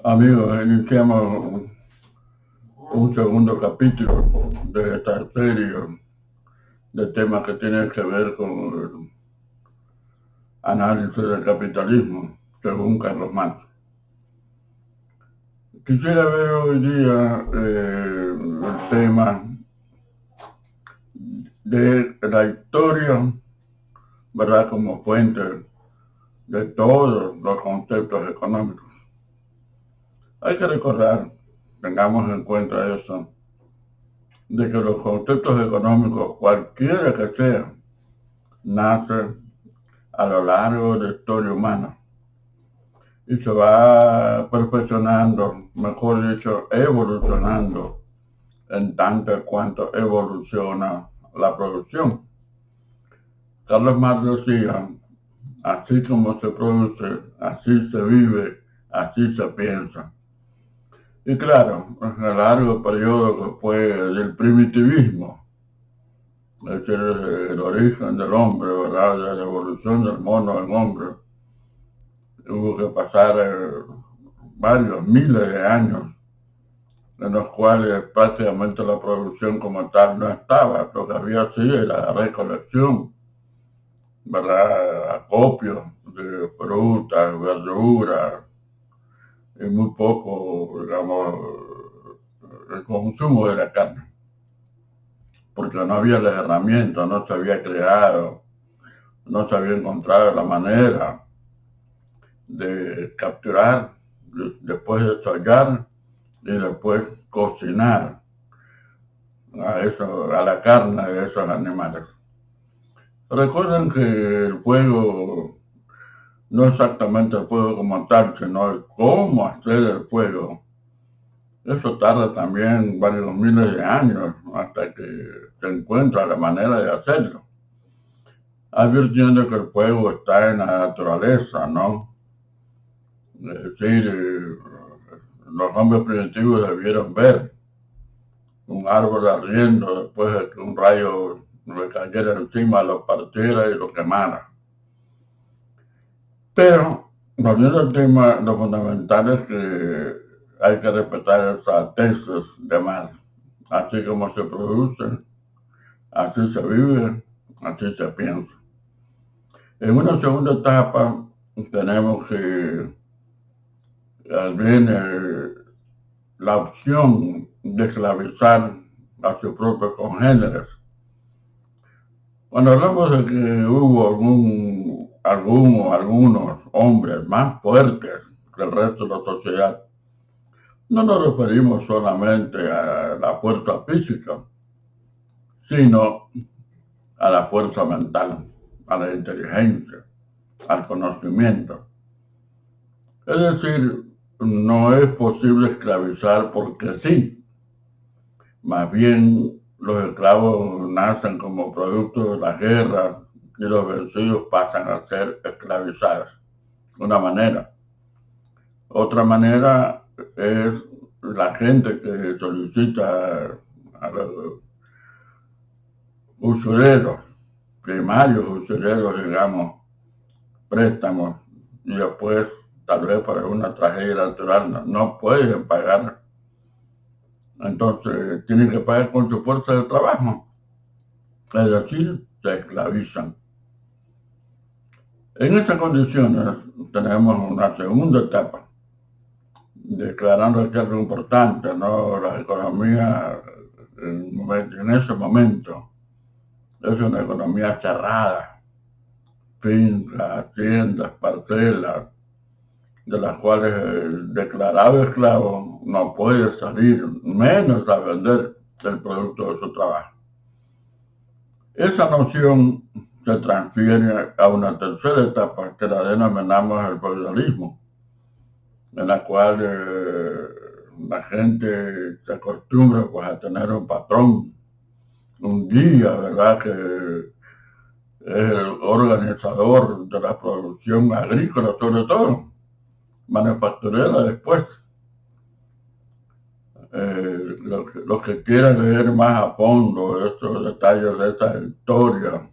Amigos, iniciamos un segundo capítulo de esta serie de temas que tienen que ver con el análisis del capitalismo, según Carlos Marx. Quisiera ver hoy día el tema de la historia, ¿verdad?, como fuente de todos los conceptos económicos. Hay que recordar, tengamos en cuenta eso, de que los conceptos económicos, cualquiera que sean, nacen a lo largo de la historia humana y se va perfeccionando, mejor dicho, evolucionando en tanto cuanto evoluciona la producción. Carlos Marx decía, así como se produce, así se vive, así se piensa. Y claro, en el largo periodo que fue del primitivismo, es decir, el origen del hombre, ¿verdad?, de la evolución del mono en hombre, hubo que pasar varios miles de años en los cuales prácticamente la producción como tal no estaba. Lo que había sí era la recolección, ¿verdad?, acopio de frutas, verduras y muy poco, digamos, el consumo de la carne, porque no había las herramientas, no se había creado, no se había encontrado la manera de capturar, después de sollar y después cocinar a la carne de esos animales. Recuerden que el fuego, no exactamente el fuego como tal, sino el cómo hacer el fuego, eso tarda también varios miles de años hasta que se encuentra la manera de hacerlo. Advirtiendo que el fuego está en la naturaleza, ¿no? Es decir, los hombres primitivos debieron ver un árbol ardiendo después de que un rayo le cayera encima, lo partiera y lo quemara. Pero, volviendo al tema, lo fundamental es que hay que respetar esa tesis de Marx. Así como se produce, así se vive, así se piensa. En una segunda etapa tenemos que viene la opción de esclavizar a sus propios congéneres. Cuando hablamos de que hubo algunos hombres más fuertes que el resto de la sociedad, no nos referimos solamente a la fuerza física, sino a la fuerza mental, a la inteligencia, al conocimiento. Es decir, no es posible esclavizar porque sí. Más bien, los esclavos nacen como producto de las guerras y los vencidos pasan a ser esclavizados. Una manera. Otra manera es la gente que solicita a los usureros, primarios usureros, digamos, préstamos, y después, tal vez por alguna tragedia natural, no pueden pagar. Entonces, tienen que pagar con su fuerza de trabajo. Es decir, se esclavizan. En estas condiciones tenemos una segunda etapa, declarando que algo importante, ¿no? La economía en ese momento es una economía cerrada, fincas, tiendas, parcelas, de las cuales el declarado esclavo no puede salir, menos a vender el producto de su trabajo. Esa noción se transfiere a una tercera etapa que la denominamos el feudalismo, en la cual la gente se acostumbra pues a tener un patrón, un guía, ¿verdad?, que es el organizador de la producción agrícola, sobre todo, manufacturera después. Los que quieran leer más a fondo estos detalles de esta historia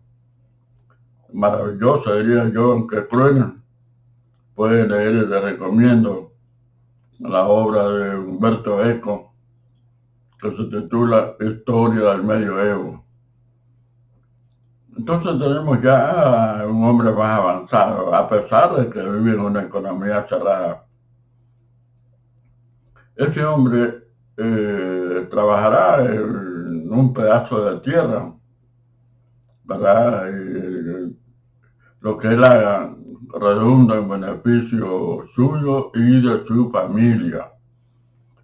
maravillosa, diría yo, aunque cruel, pueden leer y les recomiendo la obra de Humberto Eco, que se titula Historia del Medioevo. Entonces tenemos ya un hombre más avanzado, a pesar de que vive en una economía cerrada. Ese hombre trabajará en un pedazo de tierra, ¿verdad? Lo que él haga redunda en beneficio suyo y de su familia.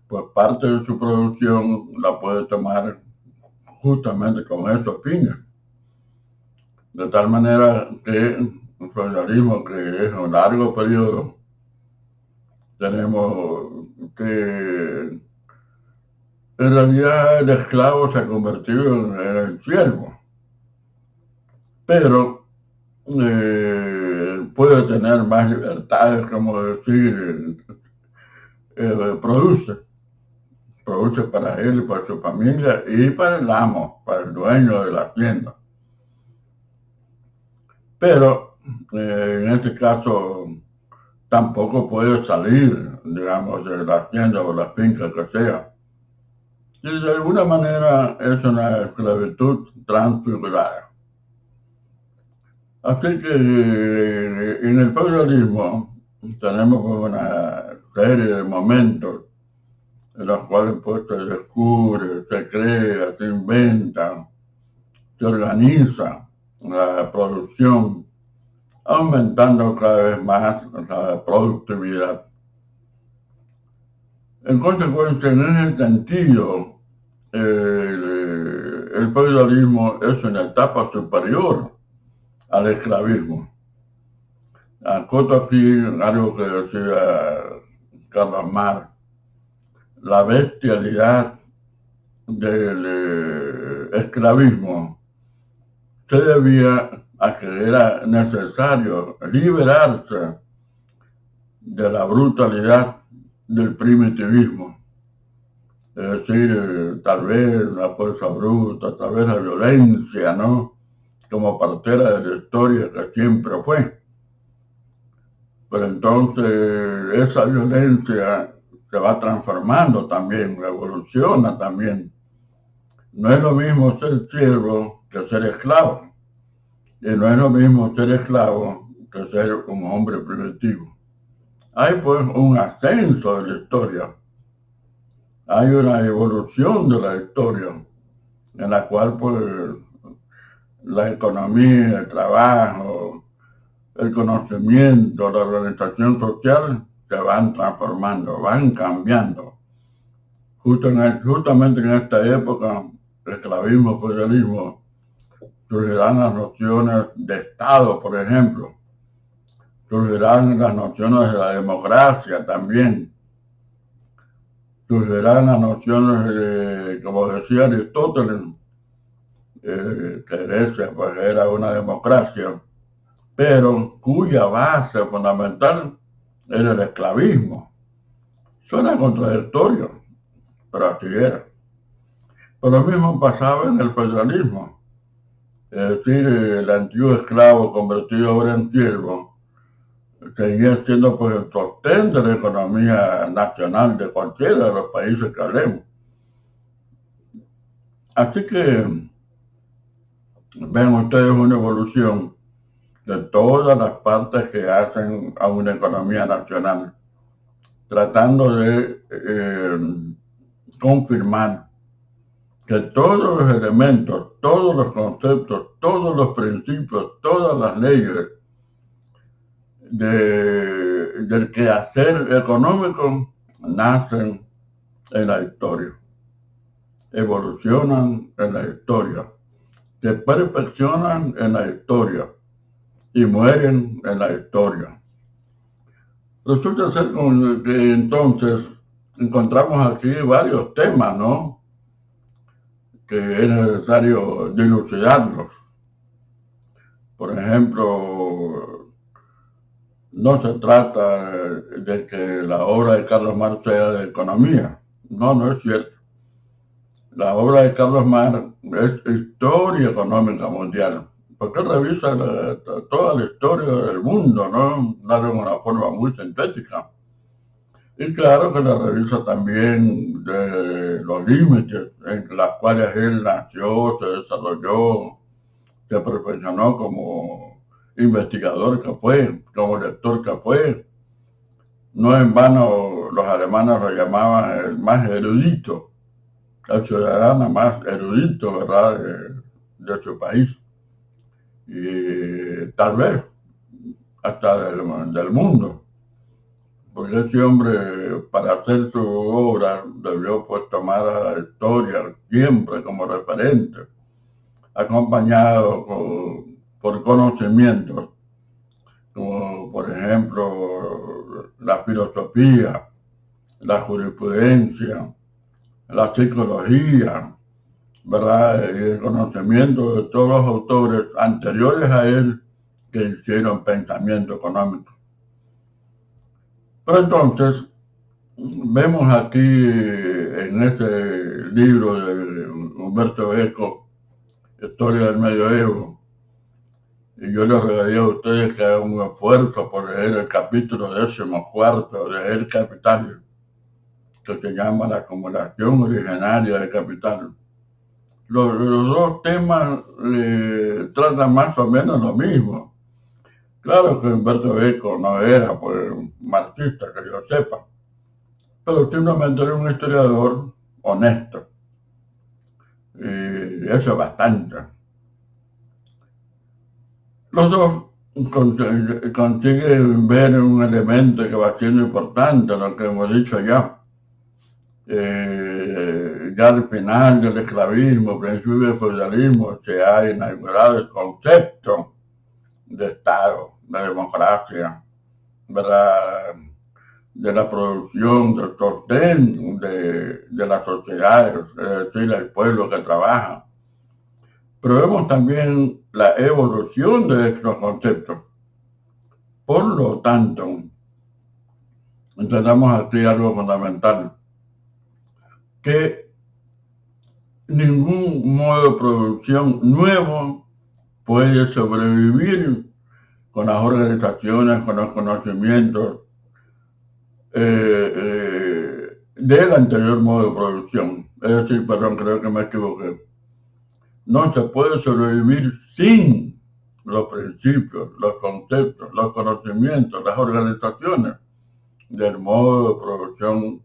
Pues parte de su producción la puede tomar justamente con esos fines. De tal manera que un feudalismo que es un largo periodo, tenemos que en realidad el esclavo se ha convertido en el siervo, pero puede tener más libertades, como decir, produce para él y para su familia y para el amo, para el dueño de la tienda. Pero en este caso tampoco puede salir, digamos, de la tienda o la finca que sea. Y de alguna manera es una esclavitud transfigurada. Así que en el feudalismo tenemos una serie de momentos en los cuales pues se descubre, se crea, se inventa, se organiza la producción, aumentando cada vez más la productividad. En consecuencia, en ese sentido, el feudalismo es una etapa superior al esclavismo. Acoto aquí algo que decía Carlos Marx: la bestialidad del esclavismo se debía a que era necesario liberarse de la brutalidad del primitivismo. Es decir, tal vez la fuerza bruta, tal vez la violencia, ¿no? Como partera de la historia que siempre fue. Pero entonces esa violencia se va transformando también, evoluciona también. No es lo mismo ser siervo que ser esclavo. Y no es lo mismo ser esclavo que ser un hombre primitivo. Hay pues un ascenso de la historia. Hay una evolución de la historia en la cual pues la economía, el trabajo, el conocimiento, la organización social se van transformando, van cambiando. Justamente en esta época, esclavismo, feudalismo, surgirán las nociones de Estado, por ejemplo. Surgirán las nociones de la democracia también. Surgirán las nociones de, como decía Aristóteles, que Grecia pues era una democracia, pero cuya base fundamental era el esclavismo. Suena contradictorio, pero así era. Pero lo mismo pasaba en el feudalismo. Es decir, el antiguo esclavo convertido ahora en siervo seguía siendo pues el sostén de la economía nacional de cualquiera de los países que hablemos. Así que ven ustedes una evolución de todas las partes que hacen a una economía nacional, tratando de confirmar que todos los elementos, todos los conceptos, todos los principios, todas las leyes del quehacer económico nacen en la historia, evolucionan en la historia, se perfeccionan en la historia y mueren en la historia. Resulta ser que entonces encontramos aquí varios temas, ¿no?, que es necesario dilucidarlos. Por ejemplo, no se trata de que la obra de Carlos Marx sea de economía. No, no es cierto. La obra de Carlos Marx es historia económica mundial, porque revisa toda la historia del mundo, ¿no? Dado de una forma muy sintética. Y claro que la revisa también de los límites en los cuales él nació, se desarrolló, se perfeccionó como investigador que fue, como lector que fue. No en vano los alemanes lo llamaban el más erudito, el ciudadano más erudito, ¿verdad?, de su país. Y tal vez hasta del mundo. Porque ese hombre, para hacer su obra, debió pues tomar a la historia siempre como referente, acompañado por conocimientos, como por ejemplo la filosofía, la jurisprudencia, la psicología, ¿verdad? Y el conocimiento de todos los autores anteriores a él que hicieron pensamiento económico. Pero entonces, vemos aquí en este libro de Humberto Eco, Historia del Medioevo, y yo les regalé a ustedes que hagan un esfuerzo por leer el capítulo 14 de El Capital, que se llama La acumulación originaria del capital. Los dos temas tratan más o menos lo mismo. Claro que Humberto Eco no era pues, marxista, que yo sepa, pero simplemente era un historiador honesto. Y eso es bastante. Los dos consiguen ver un elemento que va siendo importante, lo que hemos dicho ya. Ya al final del esclavismo, principio del feudalismo, se ha inaugurado el concepto de Estado, de democracia, ¿verdad?, de la producción, del sostén de las sociedades, es decir, el pueblo que trabaja. Pero vemos también la evolución de estos conceptos. Por lo tanto, entendamos aquí algo fundamental, que ningún modo de producción nuevo puede sobrevivir con las organizaciones, con los conocimientos del anterior modo de producción. Es decir, perdón, creo que me equivoqué. No se puede sobrevivir sin los principios, los conceptos, los conocimientos, las organizaciones del modo de producción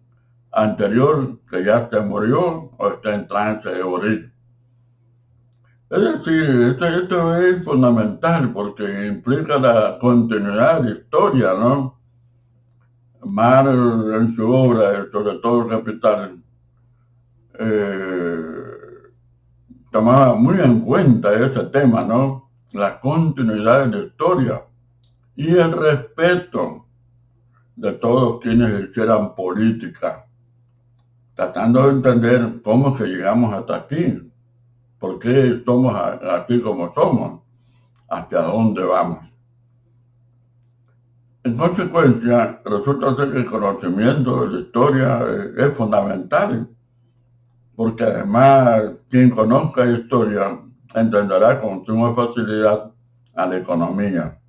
anterior que ya se murió o está en trance de morir. Es decir, esto es fundamental porque implica la continuidad de historia, ¿no? Marx en su obra, sobre todo el Capital, tomaba muy en cuenta ese tema, ¿no? La continuidad de la historia y el respeto de todos quienes hicieran política, tratando de entender cómo es que llegamos hasta aquí, por qué somos aquí como somos, hacia dónde vamos. En consecuencia, resulta ser que el conocimiento de la historia es fundamental, porque además quien conozca historia entenderá con suma facilidad a la economía,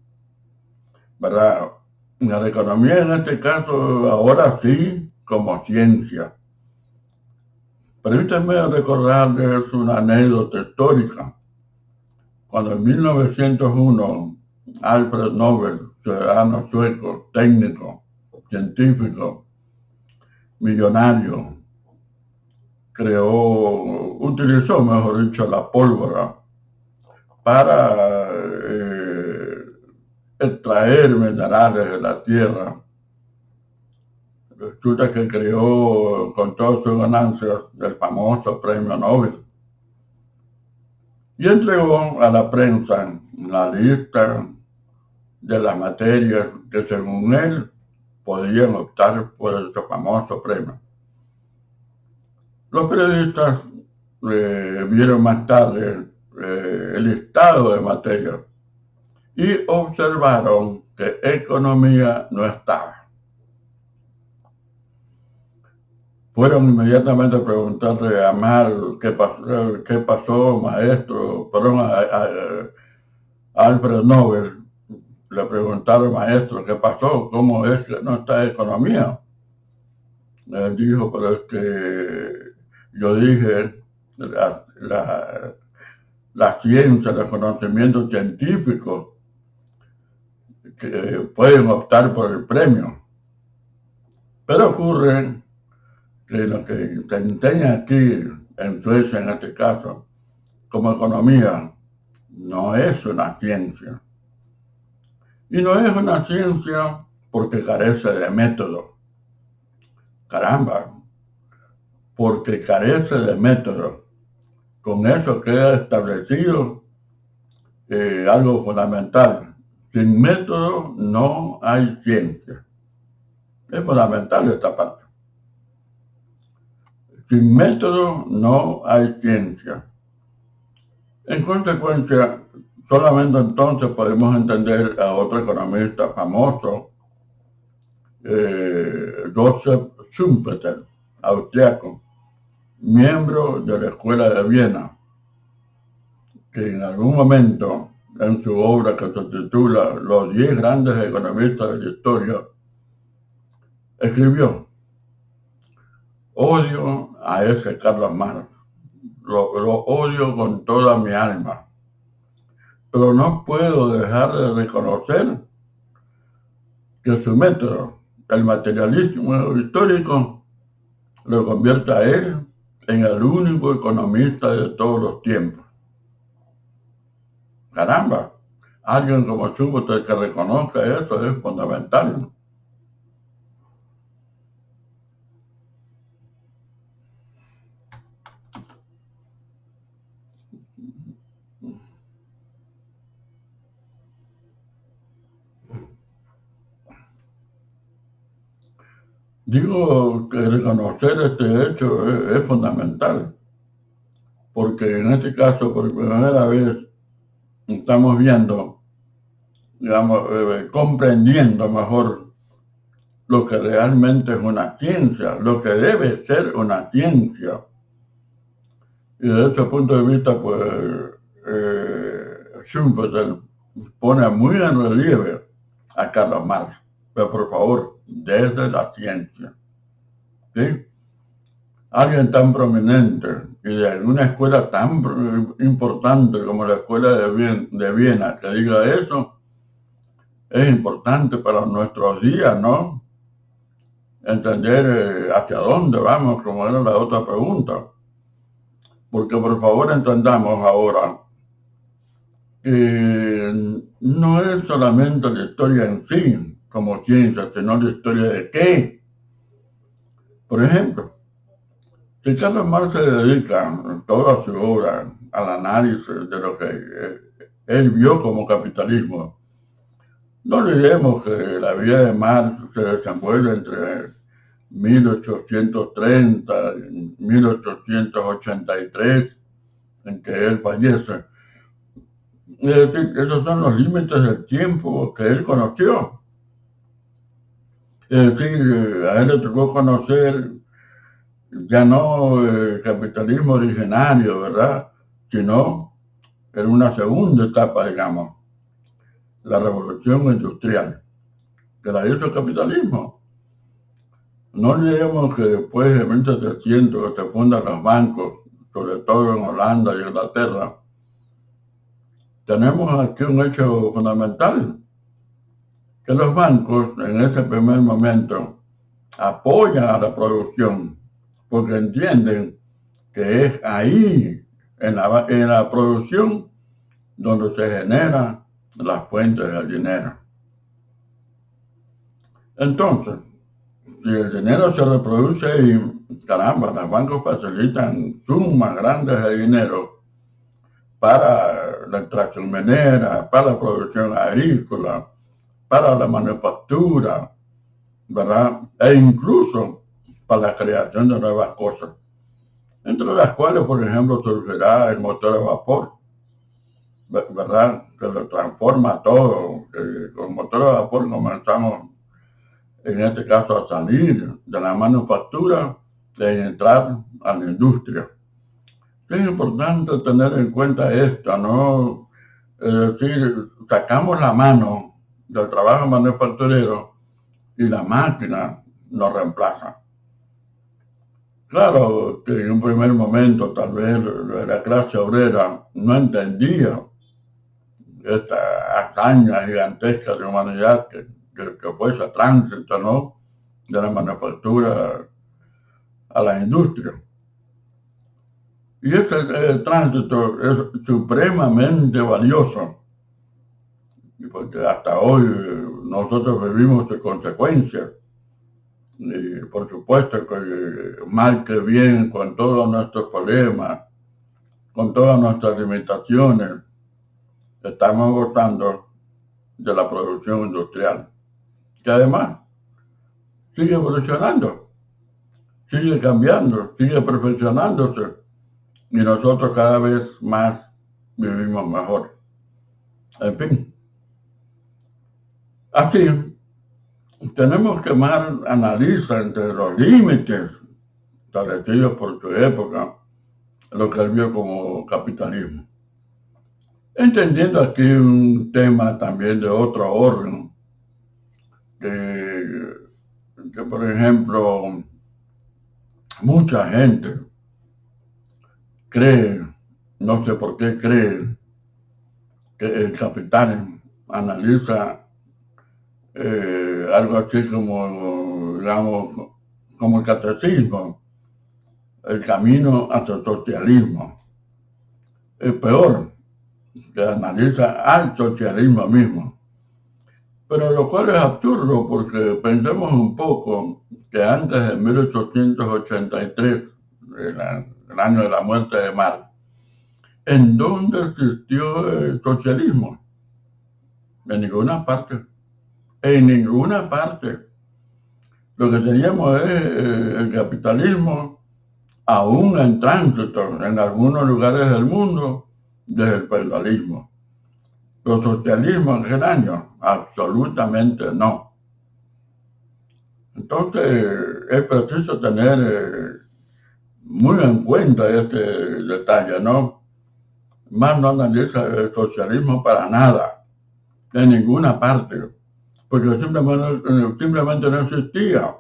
¿verdad? A la economía en este caso ahora sí como ciencia. Permítanme recordarles una anécdota histórica. Cuando en 1901 Alfred Nobel, ciudadano sueco, técnico, científico, millonario, utilizó, mejor dicho, la pólvora para extraer minerales de la tierra. Resulta que creó con todas sus ganancias el famoso premio Nobel y entregó a la prensa la lista de las materias que según él podían optar por este famoso premio. Los periodistas vieron más tarde el listado de materias y observaron que economía no estaba. Fueron inmediatamente a preguntarle a Mal qué pasó, maestro, perdón, a Alfred Nobel. Le preguntaron, maestro, ¿qué pasó? ¿Cómo es que no está economía? Él dijo, pero es que yo dije, la ciencia, los conocimientos científicos que pueden optar por el premio. Pero ocurre que lo que se enseña aquí en Suecia, en este caso, como economía, no es una ciencia. Y no es una ciencia porque carece de método. Caramba, porque carece de método. Con eso queda establecido algo fundamental. Sin método no hay ciencia. Es fundamental esta parte. Sin método no hay ciencia. En consecuencia, solamente entonces podemos entender a otro economista famoso, Joseph Schumpeter, austriaco, miembro de la Escuela de Viena, que en algún momento en su obra que se titula Los 10 grandes economistas de la historia, escribió: odio a ese Carlos Marx, lo odio con toda mi alma, pero no puedo dejar de reconocer que su método, el materialismo histórico, lo convierte a él en el único economista de todos los tiempos. Caramba, alguien como Schumpeter que reconozca eso es fundamental. Digo que reconocer este hecho es fundamental, porque en este caso, por primera vez, estamos viendo, digamos, comprendiendo mejor lo que realmente es una ciencia, lo que debe ser una ciencia. Y desde ese punto de vista, pues, Schumpeter pone muy en relieve a Carlos Marx, pero por favor, desde la ciencia. ¿Sí? Alguien tan prominente y de una escuela tan importante como la Escuela de Viena que diga eso, es importante para nuestros días, ¿no? Entender hacia dónde vamos, como era la otra pregunta. Porque por favor entendamos ahora que no es solamente la historia en sí como ciencia, sino la historia de qué. Por ejemplo, si Carlos Marx se dedica toda su obra al análisis de lo que él vio como capitalismo, no olvidemos que la vida de Marx se desenvuelve entre 1830 y 1883, en que él fallece. Es decir, esos son los límites del tiempo que él conoció. Es decir, a él le tocó conocer ya no el capitalismo originario, ¿verdad? Sino en una segunda etapa, digamos, la revolución industrial, que la hizo el capitalismo. No olvidemos que después de 1700 se fundan los bancos, sobre todo en Holanda y Inglaterra. Tenemos aquí un hecho fundamental, que los bancos en ese primer momento apoyan a la producción, porque entienden que es ahí, en la producción, donde se generan las fuentes del dinero. Entonces, si el dinero se reproduce ahí, caramba, los bancos facilitan sumas grandes de dinero para la extracción minera, para la producción agrícola, para la manufactura, ¿verdad? E incluso para la creación de nuevas cosas, entre las cuales, por ejemplo, surgirá el motor a vapor, ¿verdad? Que lo transforma todo. Con motor a vapor comenzamos, en este caso, a salir de la manufactura y entrar a la industria. Es importante tener en cuenta esto, ¿no? Es decir, sacamos la mano del trabajo manufacturero y la máquina nos reemplaza. Claro que en un primer momento tal vez la clase obrera no entendía esta hazaña gigantesca de humanidad que fue ese tránsito, ¿no? De la manufactura a la industria. Y ese tránsito es supremamente valioso, porque hasta hoy nosotros vivimos de consecuencias. Y por supuesto que mal que bien, con todos nuestros problemas, con todas nuestras limitaciones, estamos gozando de la producción industrial, que además sigue evolucionando, sigue cambiando, sigue perfeccionándose y nosotros cada vez más vivimos mejor. En fin, así tenemos que más analizar entre los límites establecidos por su época lo que él vio como capitalismo. Entendiendo aquí un tema también de otro orden, que por ejemplo, mucha gente cree, no sé por qué cree, que el capital analiza algo así como, digamos, como el catecismo, el camino hacia el socialismo. Es peor, que analiza al socialismo mismo. Pero lo cual es absurdo porque pensemos un poco que antes de 1883, el año de la muerte de Marx, ¿en dónde existió el socialismo? En ninguna parte. En ninguna parte. Lo que teníamos es el capitalismo aún en tránsito en algunos lugares del mundo desde el feudalismo. ¿Los socialismos en general? Absolutamente no. Entonces es preciso tener muy en cuenta este detalle, ¿no? Más no analiza el socialismo para nada, en ninguna parte, porque simplemente no existía.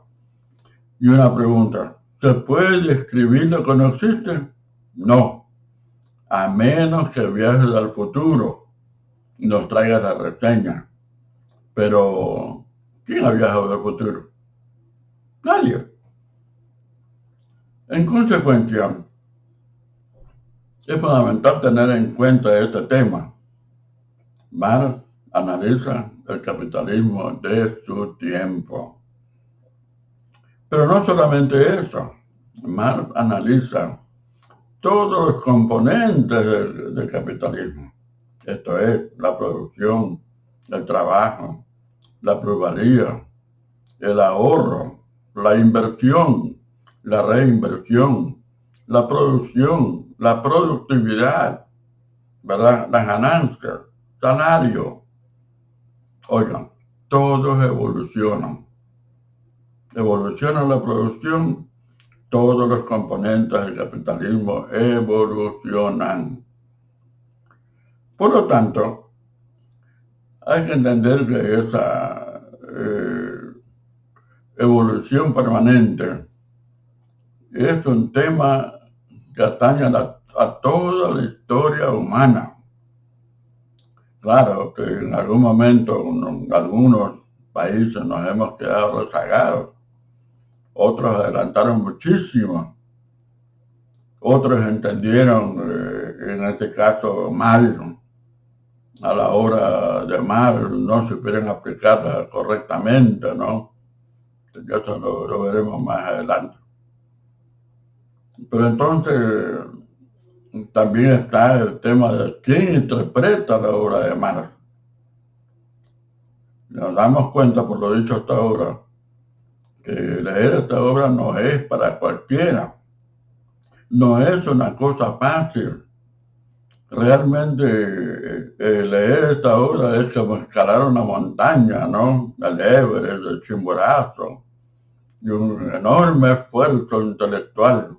Y una pregunta, ¿se puede describir lo que no existe? No, a menos que viajes al futuro y nos traigas la reseña. Pero, ¿quién ha viajado al futuro? Nadie. En consecuencia, es fundamental tener en cuenta este tema. Marx analiza el capitalismo de su tiempo. Pero no solamente eso. Marx analiza todos los componentes del capitalismo. Esto es la producción, el trabajo, la plusvalía, el ahorro, la inversión, la reinversión, la producción, la productividad, ¿verdad? Las ganancias, salario. Oigan, todos evolucionan. Evoluciona la producción, todos los componentes del capitalismo evolucionan. Por lo tanto, hay que entender que esa evolución permanente es un tema que atañe a toda la historia humana. Claro que en algún momento en algunos países nos hemos quedado rezagados, otros adelantaron muchísimo, otros entendieron, en este caso, mal, a la hora de mal, no supieron aplicarla correctamente, ¿no? Eso lo veremos más adelante. Pero entonces también está el tema de quién interpreta la obra de Marx. Nos damos cuenta, por lo dicho hasta ahora, que leer esta obra no es para cualquiera. No es una cosa fácil. Realmente leer esta obra es como escalar una montaña, ¿no? El Everest, el Chimborazo, y un enorme esfuerzo intelectual.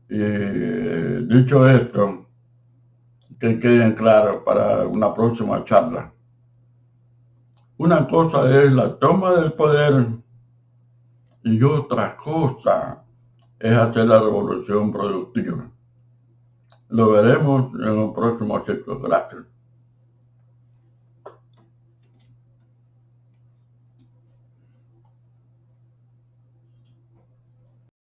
Y dicho esto, que queden claro para una próxima charla. Una cosa es la toma del poder y otra cosa es hacer la revolución productiva. Lo veremos en un próximo ciclo. Gracias.